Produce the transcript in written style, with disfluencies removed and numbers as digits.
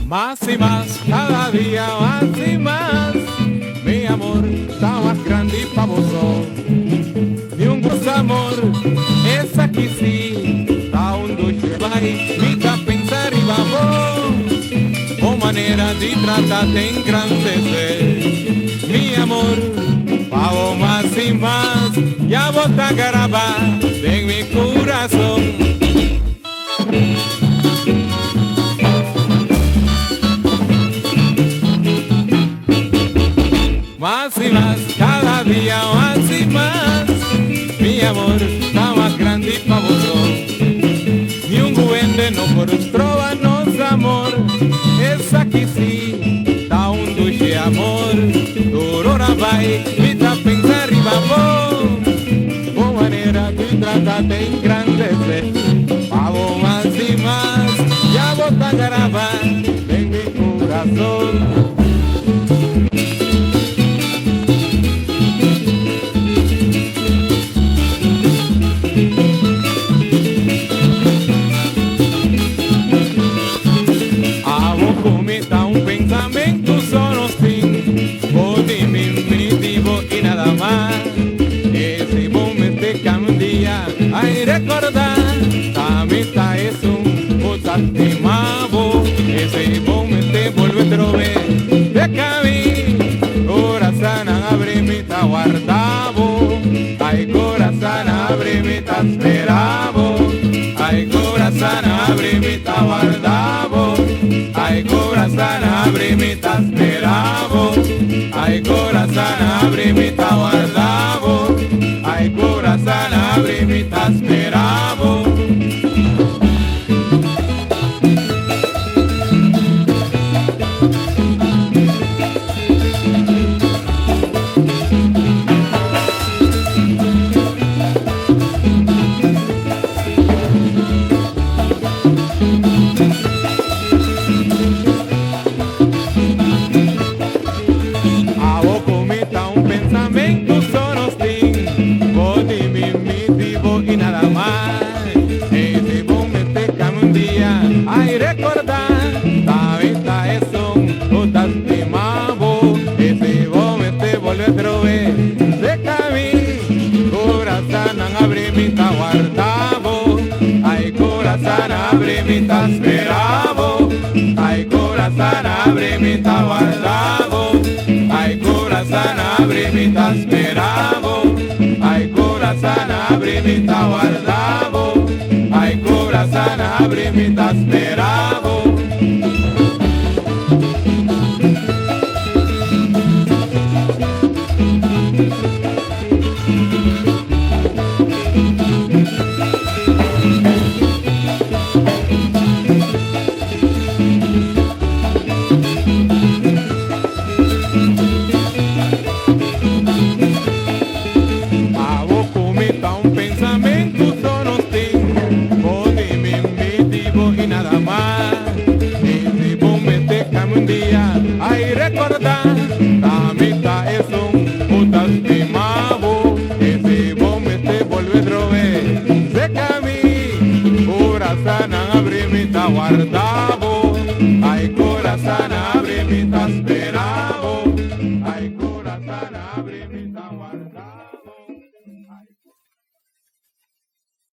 Más y más, cada día más y más, mi amor está más grande y pavoso. Ni un gusto amor, es aquí sí, está un dulce vai, mi pensar y vamos, o manera de tratarte engrandecer. Mi amor, pavo más y más, ya bota garaba en mi corazón. Más y más, cada día más y más, mi amor está más grande y pavoso. Ni un duende no por trovarnos amor, es aquí sí, da un dulce amor. Dorora vai, me da pensar y vamos, con manera de tratarte engrandecer. Pavo más y más, ya bota garaba en mi corazón. Recordar, tamita es un potatemavo, ese momento vuelve a trover, de camino, corazón abre mi ta guardavo, ay corazón abre mi ta esperavo, ay corazón abre mi ta guardavo, ay corazón abre mi ta esperavo, ay corazón abre mi ta guardavo, ay corazón abre mi ta esperavo. Ay, recordar, tamita es un potatemavo, ese momento vuelve a trover, de camino, corazón abre mi ta guardavo, ay corazón abre mi ta esperavo, ay corazón abre mi ta guardavo, ay corazón abre mi ta esperavo, ay corazón abre mi ta guardavo, ay corazón abre mi ta esperavo.